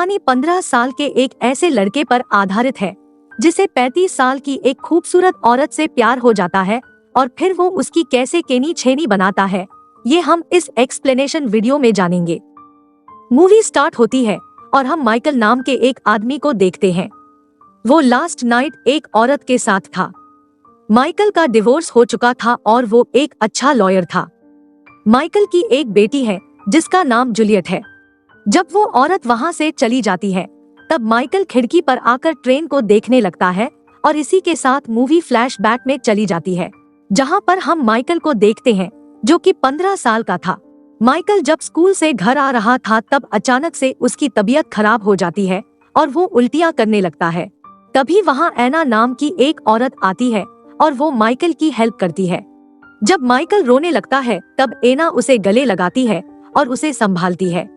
कहानी 15 साल के एक ऐसे लड़के पर आधारित है जिसे 35 साल की एक खूबसूरत औरत से प्यार हो जाता है और फिर वो उसकी कैसे केनी छेनी बनाता है, ये हम इस एक्सप्लेनेशन वीडियो में जानेंगे। मूवी स्टार्ट होती है और हम माइकल नाम के एक आदमी को देखते हैं। वो लास्ट नाइट एक औरत के साथ था। माइकल का डिवोर्स हो चुका था और वो एक अच्छा लॉयर था। माइकल की एक बेटी है जिसका नाम जूलियट है। जब वो औरत वहां से चली जाती है तब माइकल खिड़की पर आकर ट्रेन को देखने लगता है और इसी के साथ मूवी फ्लैशबैक में चली जाती है, जहां पर हम माइकल को देखते हैं जो कि 15 साल का था। माइकल जब स्कूल से घर आ रहा था तब अचानक से उसकी तबीयत खराब हो जाती है और वो उल्टियां करने लगता है। तभी वहां एना नाम की एक औरत आती है और वो माइकल की हेल्प करती है। जब माइकल रोने लगता है तब एना उसे गले लगाती है और उसे संभालती है।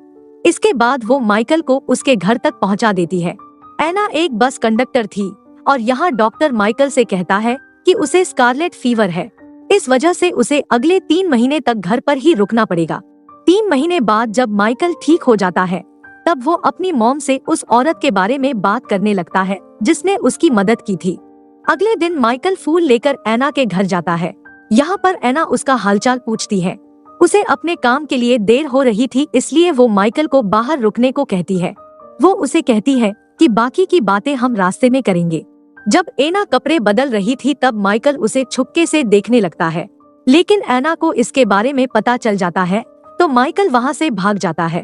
इसके बाद वो माइकल को उसके घर तक पहुंचा देती है। एना एक बस कंडक्टर थी और यहाँ डॉक्टर माइकल से कहता है कि उसे स्कारलेट फीवर है, इस वजह से उसे अगले 3 महीने तक घर पर ही रुकना पड़ेगा। 3 महीने बाद जब माइकल ठीक हो जाता है तब वो अपनी मॉम से उस औरत के बारे में बात करने लगता है जिसने उसकी मदद की थी। अगले दिन माइकल फूल लेकर एना के घर जाता है। यहाँ पर एना उसका हालचाल पूछती है। उसे अपने काम के लिए देर हो रही थी, इसलिए वो माइकल को बाहर रुकने को कहती है। वो उसे कहती है कि बाकी की बातें हम रास्ते में करेंगे। जब एना कपड़े बदल रही थी तब माइकल उसे छुपके से देखने लगता है, लेकिन एना को इसके बारे में पता चल जाता है तो माइकल वहाँ से भाग जाता है।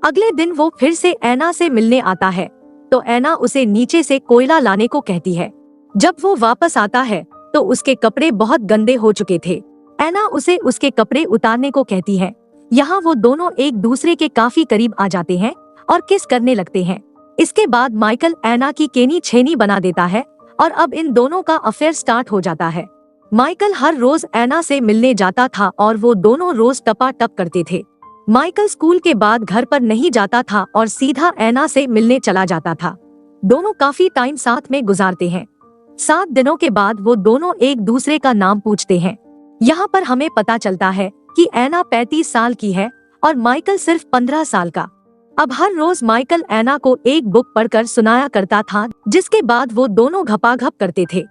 अगले दिन वो फिर से एना से मिलने आता है तो एना उसे नीचे से कोयला लाने को कहती है। जब वो वापस आता है तो उसके कपड़े बहुत गंदे हो चुके थे। एना उसे उसके कपड़े उतारने को कहती है। यहाँ वो दोनों एक दूसरे के काफी करीब आ जाते हैं और किस करने लगते हैं। इसके बाद माइकल एना की केनी छेनी बना देता है और अब इन दोनों का अफेयर स्टार्ट हो जाता है। माइकल हर रोज एना से मिलने जाता था और वो दोनों रोज टपाटप करते थे। माइकल स्कूल के बाद घर पर नहीं जाता था और सीधा एना से मिलने चला जाता था। दोनों काफी टाइम साथ में गुजारते हैं। 7 दिनों के बाद वो दोनों एक दूसरे का नाम पूछते हैं। यहाँ पर हमें पता चलता है कि एना 35 साल की है और माइकल सिर्फ 15 साल का। अब हर रोज माइकल एना को एक बुक पढ़कर सुनाया करता था, जिसके बाद वो दोनों घपाघप करते थे।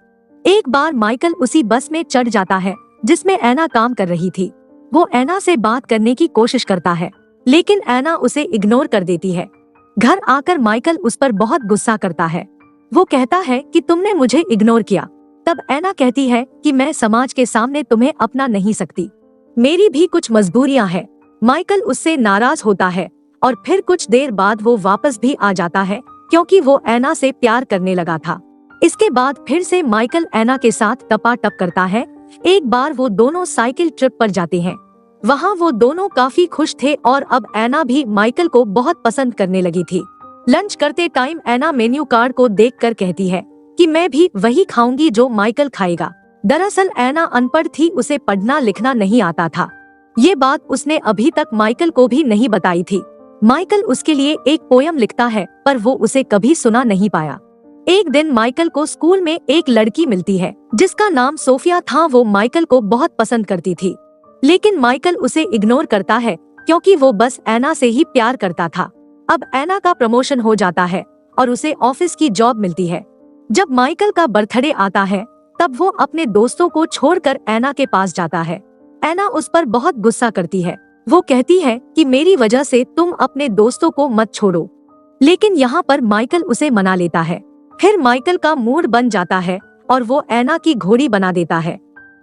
एक बार माइकल उसी बस में चढ़ जाता है जिसमें एना काम कर रही थी। वो एना से बात करने की कोशिश करता है, लेकिन एना उसे इग्नोर कर देती है। घर आकर माइकल उस पर बहुत गुस्सा करता है। वो कहता है कि तुमने मुझे इग्नोर किया। तब एना कहती है कि मैं समाज के सामने तुम्हें अपना नहीं सकती, मेरी भी कुछ मजबूरियां हैं। माइकल उससे नाराज होता है और फिर कुछ देर बाद वो वापस भी आ जाता है क्योंकि वो एना से प्यार करने लगा था। इसके बाद फिर से माइकल एना के साथ टपाटप करता है। एक बार वो दोनों साइकिल ट्रिप पर जाते हैं। वहाँ वो दोनों काफी खुश थे और अब एना भी माइकल को बहुत पसंद करने लगी थी। लंच करते टाइम एना मेन्यू कार्ड को देखकर कहती है कि मैं भी वही खाऊंगी जो माइकल खाएगा। दरअसल एना अनपढ़ थी, उसे पढ़ना लिखना नहीं आता था। ये बात उसने अभी तक माइकल को भी नहीं बताई थी। माइकल उसके लिए एक पोयम लिखता है पर वो उसे कभी सुना नहीं पाया। एक दिन माइकल को स्कूल में एक लड़की मिलती है जिसका नाम सोफिया था। वो माइकल को बहुत पसंद करती थी, लेकिन माइकल उसे इग्नोर करता है क्योंकि वो बस एना से ही प्यार करता था। अब एना का प्रमोशन हो जाता है और उसे ऑफिस की जॉब मिलती है। जब माइकल का बर्थडे आता है तब वो अपने दोस्तों को छोड़कर एना के पास जाता है। एना उस पर बहुत गुस्सा करती है। वो कहती है कि मेरी वजह से तुम अपने दोस्तों को मत छोड़ो, लेकिन यहाँ पर माइकल उसे मना लेता है। फिर माइकल का मूड बन जाता है और वो एना की घोड़ी बना देता है।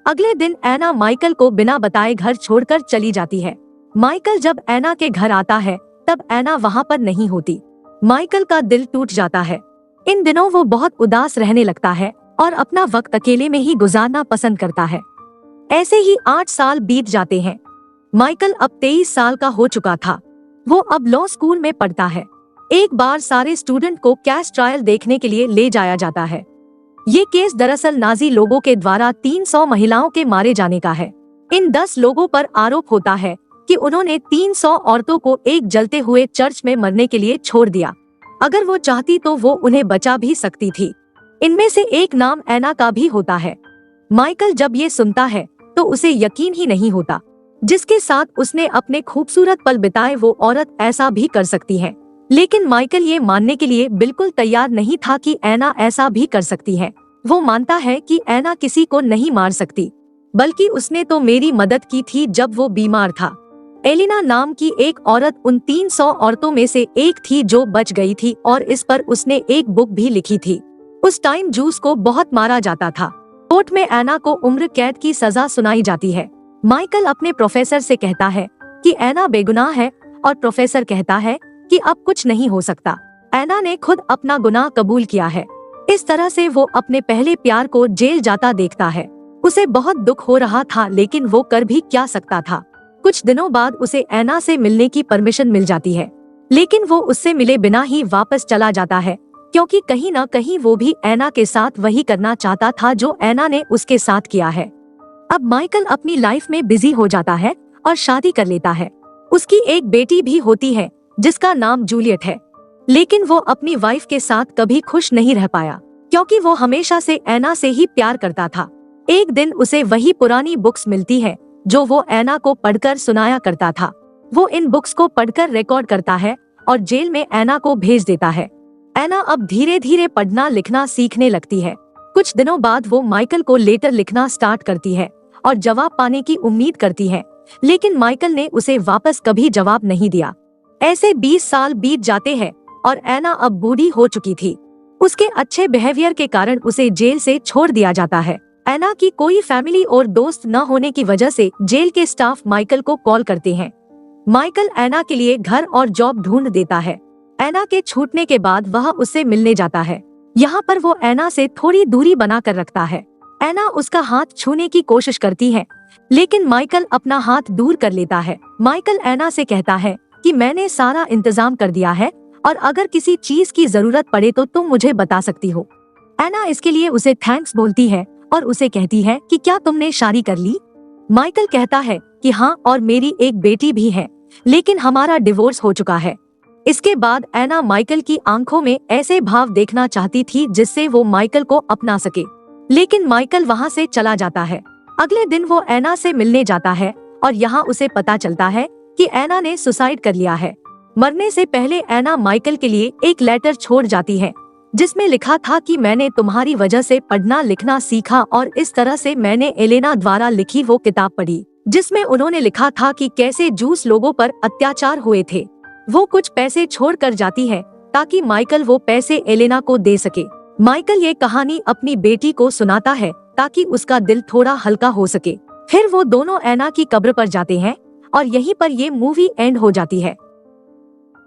अगले दिन एना माइकल को बिना बताए घर छोड़कर चली जाती है। माइकल जब एना के घर आता है तब एना वहाँ पर नहीं होती। माइकल का दिल टूट जाता है। इन दिनों वो बहुत उदास रहने लगता है और अपना वक्त अकेले में ही गुजारना पसंद करता है। ऐसे ही 8 साल बीत जाते हैं। माइकल अब 23 साल का हो चुका था। वो अब लॉ स्कूल में पढ़ता है। एक बार सारे स्टूडेंट को केस ट्रायल देखने के लिए ले जाया जाता है। ये केस दरअसल नाजी लोगों के द्वारा 300 महिलाओं के मारे जाने का है। इन 10 लोगों पर आरोप होता है कि उन्होंने 300 औरतों को एक जलते हुए चर्च में मरने के लिए छोड़ दिया। अगर वो चाहती तो वो उन्हें बचा भी सकती थी। इनमें से एक नाम एना का भी होता है। माइकल जब ये सुनता है तो उसे यकीन ही नहीं होता जिसके साथ उसने अपने खूबसूरत पल बिताए वो औरत ऐसा भी कर सकती है। लेकिन माइकल ये मानने के लिए बिल्कुल तैयार नहीं था कि ऐना ऐसा भी कर सकती है। वो मानता है कि ऐना किसी को नहीं मार सकती, बल्कि उसने तो मेरी मदद की थी जब वो बीमार था। एलिना नाम की एक औरत उन 300 औरतों में से एक थी जो बच गई थी और इस पर उसने एक बुक भी लिखी थी। उस टाइम जूस को बहुत मारा जाता था। कोर्ट में ऐना को उम्र कैद की सजा सुनाई जाती है। माइकल अपने प्रोफेसर से कहता है कि ऐना बेगुनाह है और प्रोफेसर कहता है कि अब कुछ नहीं हो सकता। ऐना ने खुद अपना गुनाह कबूल किया है। इस तरह से वो अपने पहले प्यार को जेल जाता देखता है। उसे बहुत दुख हो रहा था, लेकिन वो कर भी क्या सकता था। कुछ दिनों बाद उसे ऐना से मिलने की परमिशन मिल जाती है, लेकिन वो उससे मिले बिना ही वापस चला जाता है, क्योंकि कहीं न कहीं वो भी ऐना के साथ वही करना चाहता था जो ऐना ने उसके साथ किया है। अब माइकल अपनी लाइफ में बिजी हो जाता है और शादी कर लेता है। उसकी एक बेटी भी होती है जिसका नाम जूलियट है, लेकिन वो अपनी वाइफ के साथ कभी खुश नहीं रह पाया, क्योंकि वो हमेशा से ऐना से ही प्यार करता था। एक दिन उसे वही पुरानी बुक्स मिलती है जो वो ऐना को पढ़कर सुनाया करता था। वो इन बुक्स को पढ़कर रिकॉर्ड करता है और जेल में ऐना को भेज देता है। ऐना अब धीरे धीरे पढ़ना लिखना सीखने लगती है। कुछ दिनों बाद वो माइकल को लेटर लिखना स्टार्ट करती है और जवाब पाने की उम्मीद करती है, लेकिन माइकल ने उसे वापस कभी जवाब नहीं दिया। ऐसे 20 साल बीत जाते हैं और ऐना अब बूढ़ी हो चुकी थी। उसके अच्छे बिहेवियर के कारण उसे जेल से छोड़ दिया जाता है। ऐना की कोई फैमिली और दोस्त न होने की वजह से जेल के स्टाफ माइकल को कॉल करते हैं। माइकल ऐना के लिए घर और जॉब ढूंढ देता है। ऐना के छूटने के बाद वह उससे मिलने जाता है। यहाँ पर वो ऐना से थोड़ी दूरी बना कर रखता है। ऐना उसका हाथ छूने की कोशिश करती है, लेकिन माइकल अपना हाथ दूर कर लेता है। माइकल ऐना से कहता है कि मैंने सारा इंतजाम कर दिया है और अगर किसी चीज की जरूरत पड़े तो तुम मुझे बता सकती हो। ऐना इसके लिए उसे थैंक्स बोलती है और उसे कहती है कि क्या तुमने शादी कर ली? माइकल कहता है कि हाँ, और मेरी एक बेटी भी है, लेकिन हमारा डिवोर्स हो चुका है। इसके बाद ऐना माइकल की आंखों में ऐसे भाव देखना चाहती थी जिससे वो माइकल को अपना सके, लेकिन माइकल वहाँ से चला जाता है। अगले दिन वो ऐना से मिलने जाता है और यहाँ उसे पता चलता है कि ऐना ने सुसाइड कर लिया है। मरने से पहले ऐना माइकल के लिए एक लेटर छोड़ जाती है जिसमें लिखा था कि मैंने तुम्हारी वजह से पढ़ना लिखना सीखा और इस तरह से मैंने एलेना द्वारा लिखी वो किताब पढ़ी जिसमें उन्होंने लिखा था कि कैसे जूस लोगों पर अत्याचार हुए थे। वो कुछ पैसे छोड़ कर जाती है ताकि माइकल वो पैसे एलेना को दे सके। माइकल ये कहानी अपनी बेटी को सुनाता है ताकि उसका दिल थोड़ा हल्का हो सके। फिर वो दोनों ऐना की कब्र पर जाते हैं और यहीं पर ये मूवी एंड हो जाती है।